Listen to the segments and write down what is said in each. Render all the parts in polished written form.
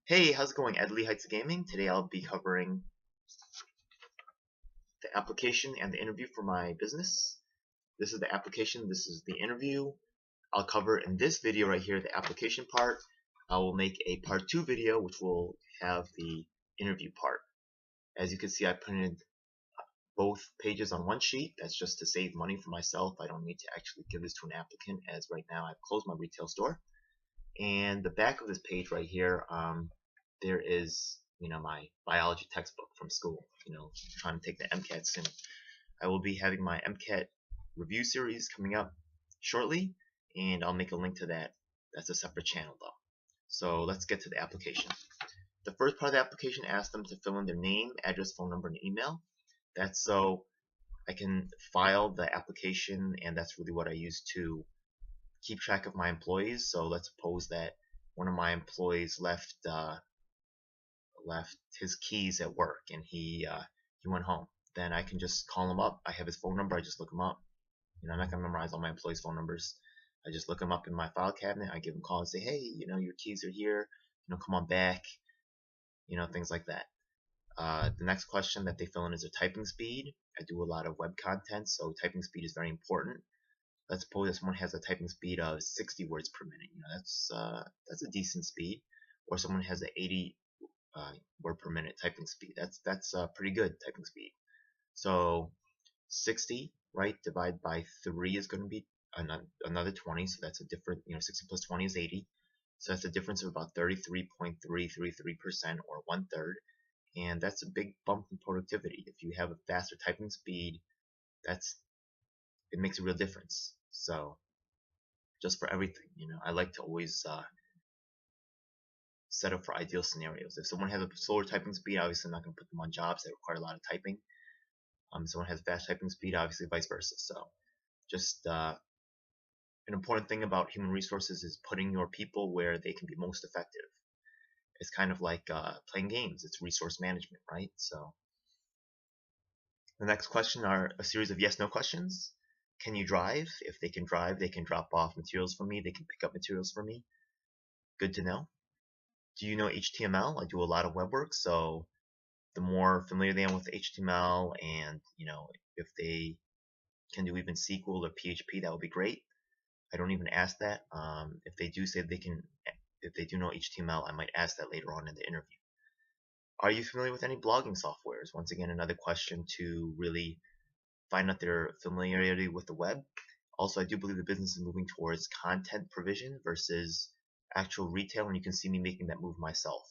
Hey, how's it going? Ed Lee Heights Gaming. Today I'll be covering the application and the interview for my business. This is the application, this is the interview. I'll cover in this video right here the application part. I will make a part 2 video which will have the interview part. As you can see, I printed both pages on one sheet. That's just to save money for myself. I don't need to actually give this to an applicant, as right now I've closed my retail store. And the back of this page right here, there is my biology textbook from school, trying to take the MCAT soon. I will be having my MCAT review series coming up shortly, and I'll make a link to that. That's a separate channel though. So let's get to the application. The first part of the application asks them to fill in their name, address, phone number, and email. That's so I can file the application, and that's really what I use to keep track of my employees. So let's suppose that one of my employees left his keys at work and he went home. Then I can just call him up. I have his phone number. I just look him up. I'm not gonna memorize all my employees' phone numbers. I just look him up in my file cabinet. I give him a call and say, hey, your keys are here. Come on back. Things like that. The next question that they fill in is their typing speed. I do a lot of web content, so typing speed is very important. Let's suppose that someone has a typing speed of 60 words per minute. That's a decent speed. Or someone has an 80 word per minute typing speed. That's pretty good typing speed. So 60, right, divided by 3 is going to be another 20. So that's a different, 60 plus 20 is 80. So that's a difference of about 33.333% or 1/3. And that's a big bump in productivity. If you have a faster typing speed, it makes a real difference. So just for everything, I like to always set up for ideal scenarios. If someone has a slower typing speed, obviously I'm not going to put them on jobs that require a lot of typing. If someone has fast typing speed, obviously vice versa. So just an important thing about human resources is putting your people where they can be most effective. It's kind of like playing games. It's resource management, right? So the next question are a series of yes/no questions. Can you drive? If they can drive, they can drop off materials for me. They can pick up materials for me. Good to know. Do you know HTML? I do a lot of web work, so the more familiar they are with HTML, and if they can do even SQL or PHP, that would be great. I don't even ask that. If they do say if they do know HTML, I might ask that later on in the interview. Are you familiar with any blogging softwares? Once again, another question to really find out their familiarity with the web. Also, I do believe the business is moving towards content provision versus actual retail, and you can see me making that move myself.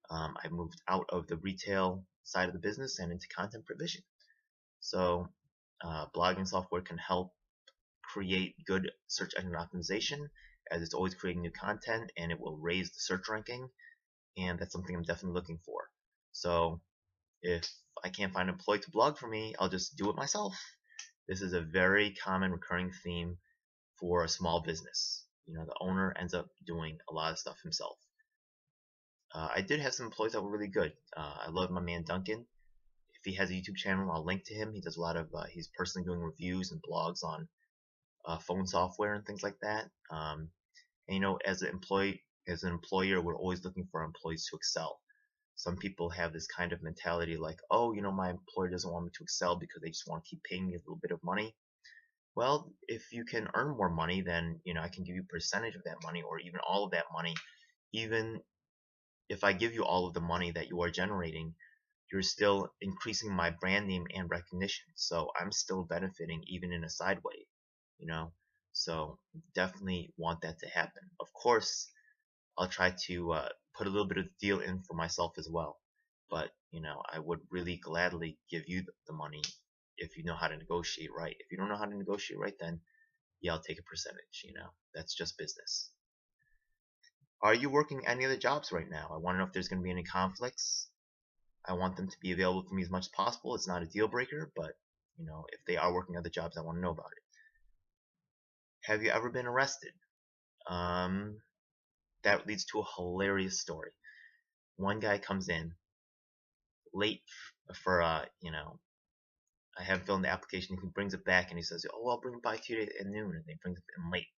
I moved out of the retail side of the business and into content provision. So blogging software can help create good search engine optimization, as it's always creating new content, and it will raise the search ranking, and that's something I'm definitely looking for. So if I can't find an employee to blog for me, I'll just do it myself. This is a very common recurring theme for a small business. The owner ends up doing a lot of stuff himself. I did have some employees that were really good. I love my man Duncan. If he has a YouTube channel, I'll link to him. He does a lot of, he's personally doing reviews and blogs on phone software and things like that. And as an employer, we're always looking for our employees to excel. Some people have this kind of mentality like, oh, my employer doesn't want me to excel because they just want to keep paying me a little bit of money. Well, if you can earn more money, then I can give you a percentage of that money, or even all of that money. Even if I give you all of the money that you are generating, you're still increasing my brand name and recognition. So I'm still benefiting even in a side way, you know. So definitely want that to happen. Of course, I'll try to put a little bit of the deal in for myself as well. But I would really gladly give you the money if you know how to negotiate right. If you don't know how to negotiate right, then yeah, I'll take a percentage. That's just business. Are you working any other jobs right now? I want to know if there's going to be any conflicts. I want them to be available for me as much as possible. It's not a deal breaker, but if they are working other jobs, I want to know about it. Have you ever been arrested? Um, that leads to a hilarious story. One guy comes in late for I have filled in the application. He brings it back and he says, "Oh, I'll bring it by to you at noon." And he brings it in late.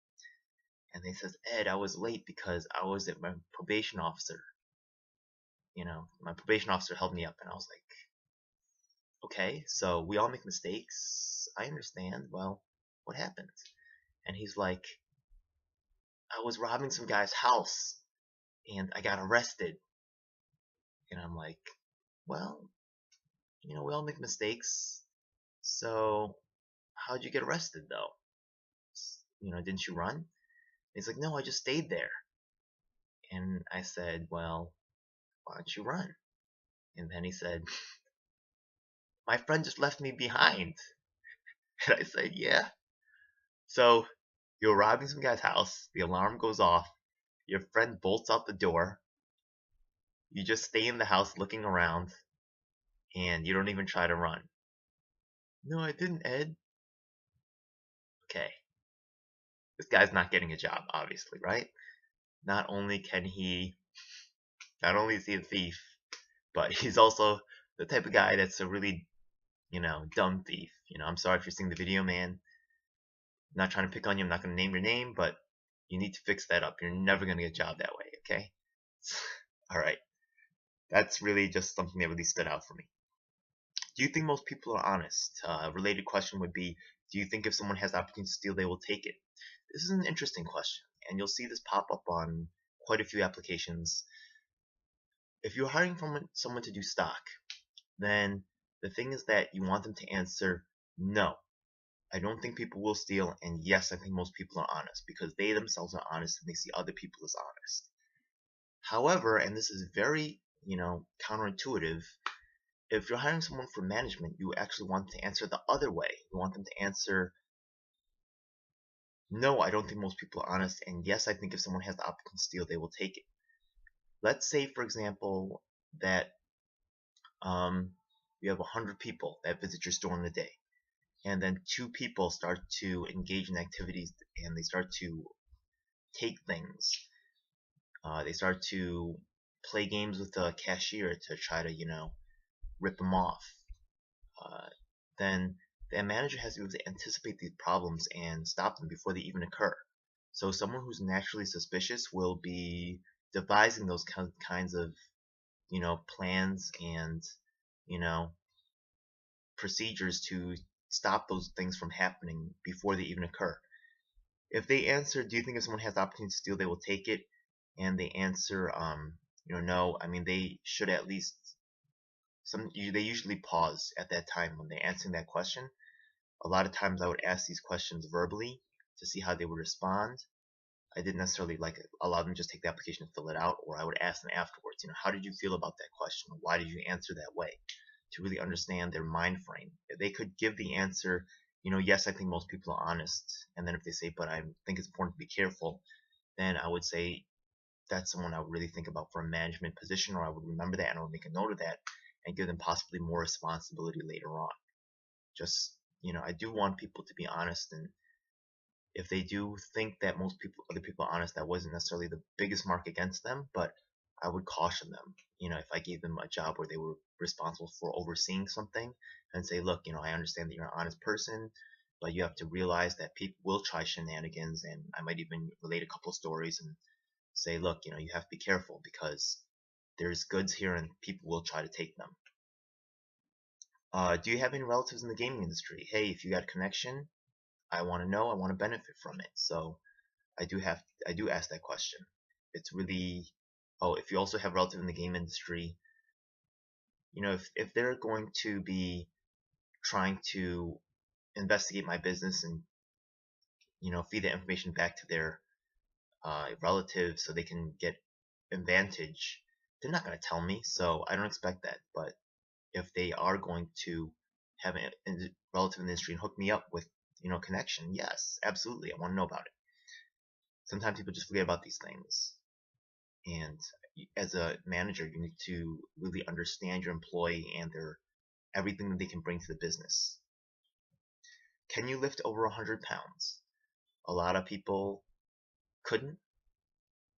And he says, "Ed, I was late because I was at my probation officer. my probation officer held me up, and I was like, okay, so we all make mistakes. I understand. Well, what happened? And he's like, I was robbing some guy's house and I got arrested. And I'm like, well, we all make mistakes. So how'd you get arrested though? Didn't you run? And he's like, no, I just stayed there. And I said, well, why don't you run? And then he said, my friend just left me behind. And I said, yeah. So you're robbing some guy's house, the alarm goes off, your friend bolts out the door, you just stay in the house looking around, and you don't even try to run. No, I didn't, Ed. Okay. This guy's not getting a job, obviously, right? Not only is he a thief, but he's also the type of guy that's a really, dumb thief. I'm sorry if you're seeing the video, man. I'm not trying to pick on you. I'm not going to name your name, but you need to fix that up. You're never going to get a job that way, okay? All right. That's really just something that really stood out for me. Do you think most people are honest? A related question would be, do you think if someone has the opportunity to steal, they will take it? This is an interesting question, and you'll see this pop up on quite a few applications. If you're hiring someone to do stock, then the thing is that you want them to answer, no, I don't think people will steal, and yes, I think most people are honest, because they themselves are honest and they see other people as honest. However, and this is very, counterintuitive, if you're hiring someone for management, you actually want to answer the other way. You want them to answer, no, I don't think most people are honest, and yes, I think if someone has the opportunity to steal, they will take it. Let's say, for example, that you have 100 people that visit your store in a day, and then 2 people start to engage in activities and they start to take things. They start to play games with the cashier to try to, rip them off. Then the manager has to be able to anticipate these problems and stop them before they even occur. So someone who's naturally suspicious will be devising those kinds of, plans and, procedures to stop those things from happening before they even occur. If they answer, do you think if someone has the opportunity to steal, they will take it? And they answer, no, I mean, they should at least, they usually pause at that time when they're answering that question. A lot of times I would ask these questions verbally to see how they would respond. I didn't necessarily allow them to just take the application and fill it out, or I would ask them afterwards, how did you feel about that question? Why did you answer that way? To really understand their mind frame. If they could give the answer, yes, I think most people are honest, and then if they say, but I think it's important to be careful, then I would say that's someone I would really think about for a management position, or I would remember that and I would make a note of that and give them possibly more responsibility later on. Just, I do want people to be honest, and if they do think that other people are honest, that wasn't necessarily the biggest mark against them, but I would caution them. If I gave them a job where they were responsible for overseeing something, and say, look, I understand that you're an honest person, but you have to realize that people will try shenanigans, and I might even relate a couple of stories and say, look, you have to be careful because there's goods here and people will try to take them. Do you have any relatives in the gaming industry? Hey, if you got a connection, I want to know, I want to benefit from it. So I do ask that question. It's really, if you also have relatives in the game industry, if they're going to be trying to investigate my business and, feed that information back to their relatives so they can get advantage, they're not going to tell me, so I don't expect that. But if they are going to have a relative in the industry and hook me up with, connection, yes, absolutely, I want to know about it. Sometimes people just forget about these things, and as a manager, you need to really understand your employee and everything that they can bring to the business. Can you lift over 100 pounds? A lot of people couldn't,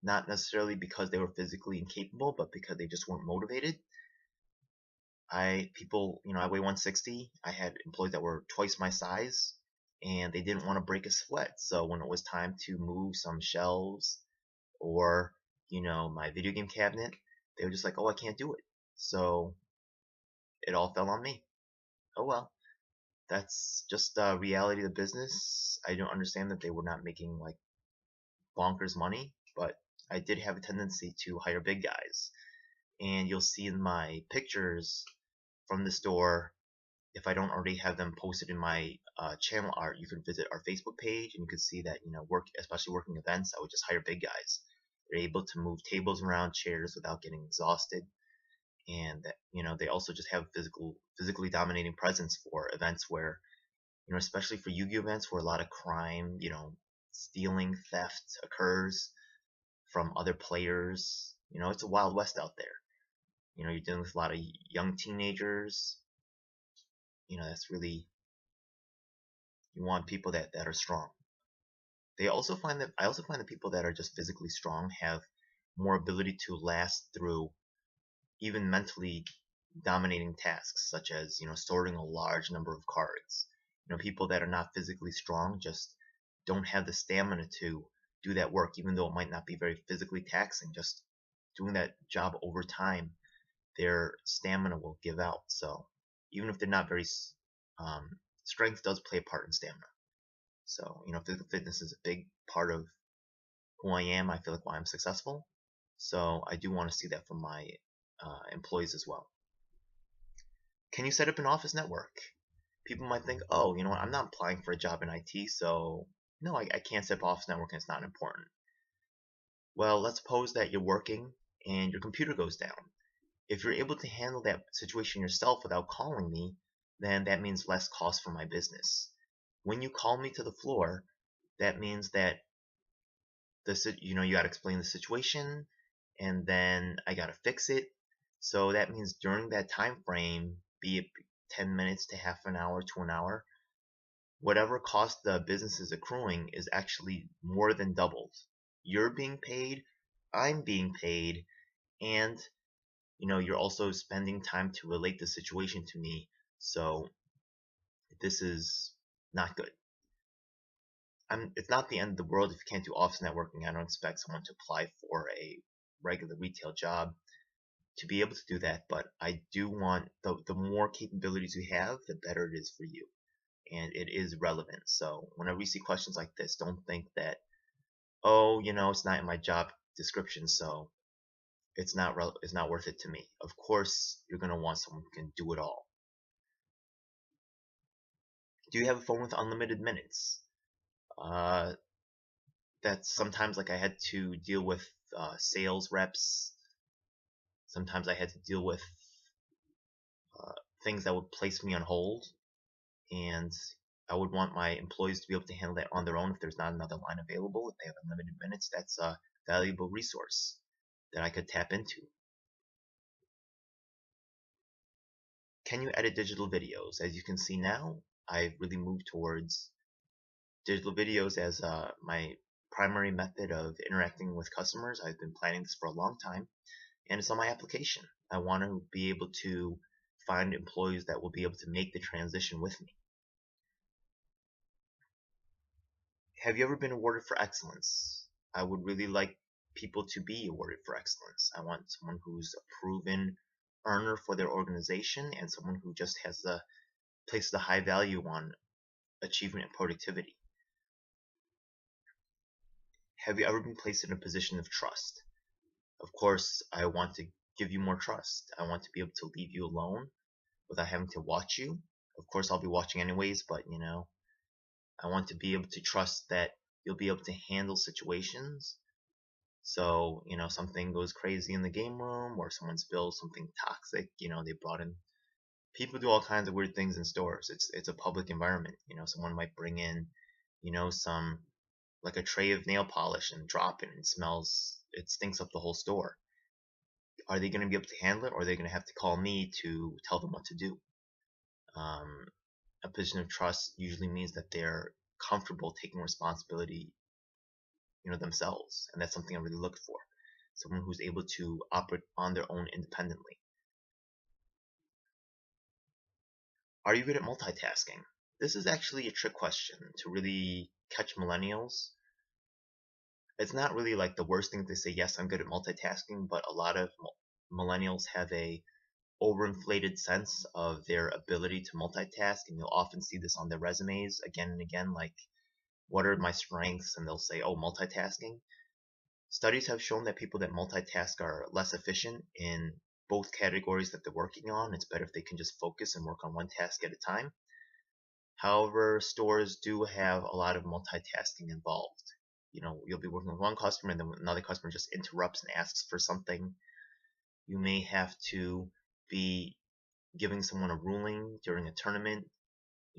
not necessarily because they were physically incapable, but because they just weren't motivated. I weigh 160. I had employees that were twice my size, and they didn't want to break a sweat. So when it was time to move some shelves or, my video game cabinet, they were just like, oh, I can't do it. So it all fell on me. Oh well, that's just the reality of the business. I don't understand that they were not making like bonkers money, but I did have a tendency to hire big guys. And you'll see in my pictures from the store, if I don't already have them posted in my channel art, you can visit our Facebook page and you can see that, especially working events, I would just hire big guys. They're able to move tables around, chairs without getting exhausted, and that, they also just have physically dominating presence for events where, especially for Yu-Gi-Oh events where a lot of crime, stealing, theft occurs from other players. It's a wild west out there. You're dealing with a lot of young teenagers. That's really, you want people that are strong. I also find that people that are just physically strong have more ability to last through even mentally dominating tasks, such as sorting a large number of cards. People that are not physically strong just don't have the stamina to do that work, even though it might not be very physically taxing. Just doing that job over time, their stamina will give out. So even if they're not very, strength does play a part in stamina. So physical fitness is a big part of who I am. I feel like why I'm successful. So I do want to see that from my employees as well. Can you set up an office network? People might think, oh, you know what, I'm not applying for a job in IT, so no, I can't set up office network and it's not important. Well, let's suppose that you're working and your computer goes down. If you're able to handle that situation yourself without calling me, then that means less cost for my business. When you call me to the floor, that means that you got to explain the situation, and then I got to fix it. So that means during that time frame, be it 10 minutes to half an hour to an hour, whatever cost the business is accruing is actually more than doubled. You're being paid, I'm being paid, and you're also spending time to relate the situation to me. So this is not good. It's not the end of the world if you can't do office networking. I don't expect someone to apply for a regular retail job to be able to do that, but I do want the more capabilities you have, the better it is for you, and it is relevant. So whenever you see questions like this, don't think that, oh, it's not in my job description, so it's not worth it to me. Of course, you're gonna want someone who can do it all. Do you have a phone with unlimited minutes? That's sometimes, like, I had to deal with sales reps. Sometimes I had to deal with things that would place me on hold, and I would want my employees to be able to handle that on their own if there's not another line available. If they have unlimited minutes, that's a valuable resource that I could tap into. Can you edit digital videos? As you can see now, I've really moved towards digital videos as my primary method of interacting with customers. I've been planning this for a long time, and it's on my application. I want to be able to find employees that will be able to make the transition with me. Have you ever been awarded for excellence? I would really like people to be awarded for excellence. I want someone who's a proven earner for their organization and someone who just has places a high value on achievement and productivity. Have you ever been placed in a position of trust? Of course, I want to give you more trust. I want to be able to leave you alone without having to watch you. Of course, I'll be watching anyways, but I want to be able to trust that you'll be able to handle situations. So, something goes crazy in the game room or someone spills something toxic, they brought in, people do all kinds of weird things in stores. It's a public environment. Someone might bring in, some, like a tray of nail polish and drop it and it stinks up the whole store. Are they going to be able to handle it, or are they going to have to call me to tell them what to do? A position of trust usually means that they're comfortable taking responsibility, themselves, and that's something I really look for. Someone who's able to operate on their own independently. Are you good at multitasking? This is actually a trick question to really catch millennials. It's not really like the worst thing to say, yes, I'm good at multitasking, but a lot of millennials have a overinflated sense of their ability to multitask, and you'll often see this on their resumes again and again, like, what are my strengths? And they'll say, oh, multitasking. Studies have shown that people that multitask are less efficient in both categories that they're working on. It's better if they can just focus and work on one task at a time. However, stores do have a lot of multitasking involved. You'll be working with one customer and then another customer just interrupts and asks for something. You may have to be giving someone a ruling during a tournament.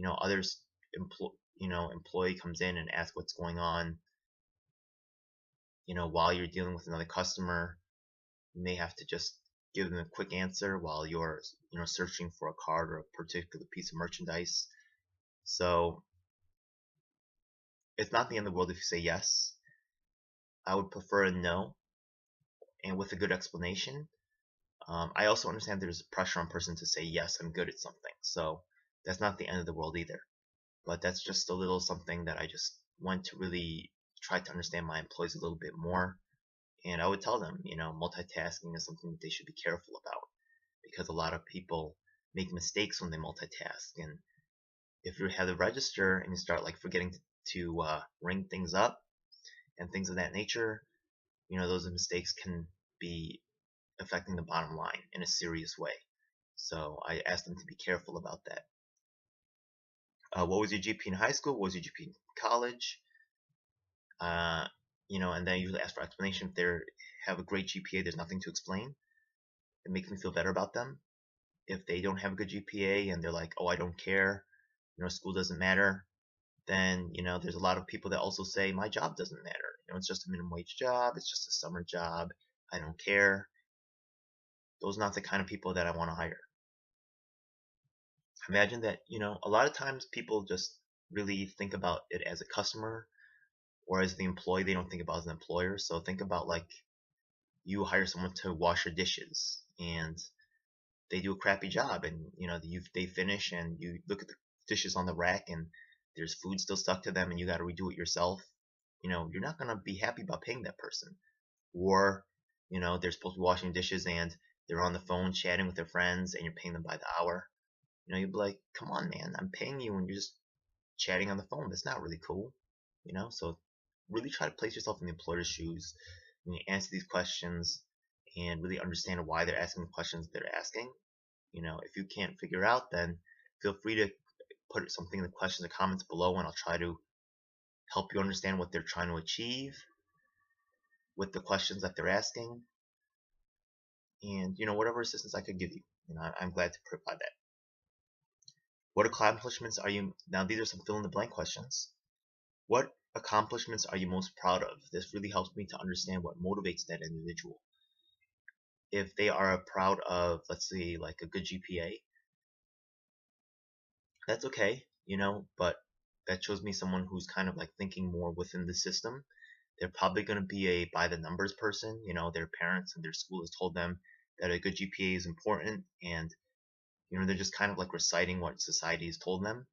Others employee comes in and asks what's going on. While you're dealing with another customer, you may have to just give them a quick answer while you're searching for a card or a particular piece of merchandise. So it's not the end of the world if you say yes. I would prefer a no, and with a good explanation. I also understand there's pressure on a person to say yes, I'm good at something. So that's not the end of the world either. But that's just a little something that I just want to really try to understand my employees a little bit more. And I would tell them, multitasking is something that they should be careful about, because a lot of people make mistakes when they multitask. And if you have the register and you start like forgetting to ring things up and things of that nature, those mistakes can be affecting the bottom line in a serious way. So I asked them to be careful about that. What was your GP in high school? What was your GP in college? And then I usually ask for explanation. If they have a great GPA, there's nothing to explain. It makes me feel better about them. If they don't have a good GPA and they're like, oh, I don't care, school doesn't matter, then, there's a lot of people that also say my job doesn't matter. It's just a minimum wage job. It's just a summer job. I don't care. Those are not the kind of people that I want to hire. Imagine that, a lot of times people just really think about it as a customer or as the employee. They don't think about it as an employer. So think about like you hire someone to wash your dishes and they do a crappy job, and they finish and you look at the dishes on the rack and there's food still stuck to them and you got to redo it yourself. You're not going to be happy about paying that person. Or they're supposed to be washing dishes and they're on the phone chatting with their friends and you're paying them by the hour. You'd be like, come on, man, I'm paying you and you're just chatting on the phone. That's not really cool. So really try to place yourself in the employer's shoes when you answer these questions and really understand why they're asking the questions they're asking. If you can't figure out, then feel free to put something in the questions or comments below, and I'll try to help you understand what they're trying to achieve with the questions that they're asking. And whatever assistance I could give you, I'm glad to provide that. What accomplishments are you, now these are some fill in the blank questions. What accomplishments are you most proud of? This really helps me to understand what motivates that individual. If they are proud of, let's say, like a good GPA, that's okay, but that shows me someone who's kind of like thinking more within the system. They're probably going to be a by the numbers person. Their parents and their school has told them that a good GPA is important, and they're just kind of like reciting what society has told them.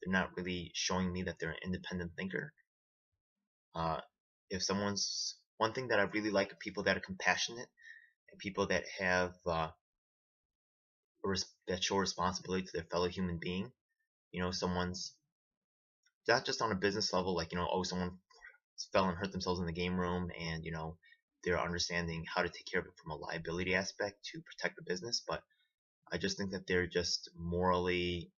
They're not really showing me that they're an independent thinker. If someone's, one thing that I really like are people that are compassionate and people that have that show responsibility to their fellow human being. Someone's not just on a business level, like oh, someone fell and hurt themselves in the game room, and they're understanding how to take care of it from a liability aspect to protect the business. But I just think that they're just morally,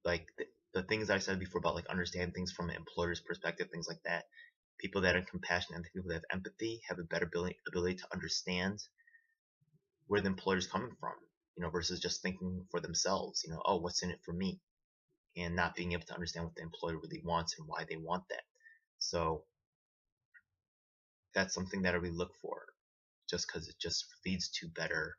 like the things I said before about like understanding things from an employer's perspective, things like that. People that are compassionate and people that have empathy have a better ability to understand where the employer's coming from, versus just thinking for themselves, oh, what's in it for me, and not being able to understand what the employer really wants and why they want that. So that's something that I really look for, just because it just leads to better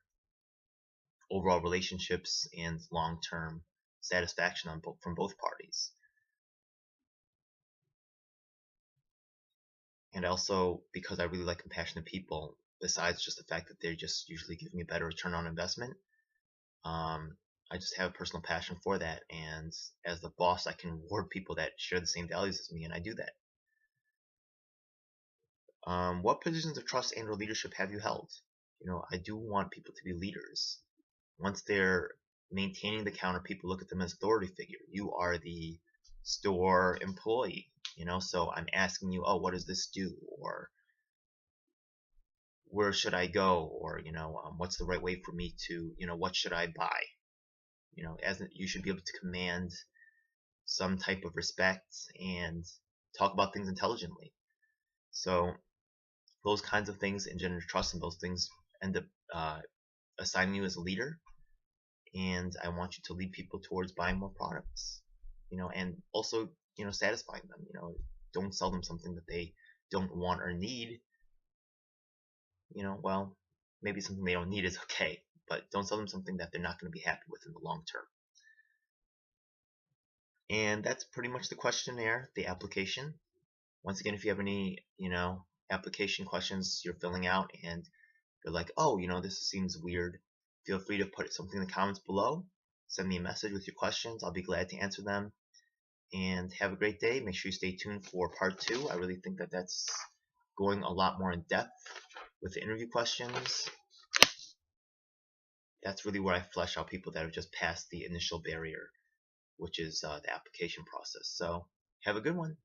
overall relationships and long-term satisfaction from both parties. And also because I really like compassionate people, besides just the fact that they're just usually giving me a better return on investment, I just have a personal passion for that, and as the boss I can reward people that share the same values as me, and I do that. What positions of trust and or leadership have you held? I do want people to be leaders. Once they're maintaining the counter, people look at them as authority figure. You are the store employee, so I'm asking you, oh, what does this do? Or where should I go? Or, what's the right way for me to, what should I buy? As you should be able to command some type of respect and talk about things intelligently. So those kinds of things engender trust, and those things end up assigning you as a leader. And I want you to lead people towards buying more products, and also, satisfying them. Don't sell them something that they don't want or need. Well, maybe something they don't need is okay, but don't sell them something that they're not going to be happy with in the long term. And that's pretty much the questionnaire, the application. Once again, if you have any, application questions you're filling out and you're like, oh, this seems weird, feel free to put something in the comments below. Send me a message with your questions. I'll be glad to answer them. And have a great day. Make sure you stay tuned for part 2. I really think that that's going a lot more in depth with the interview questions. That's really where I flesh out people that have just passed the initial barrier, which is the application process. So have a good one.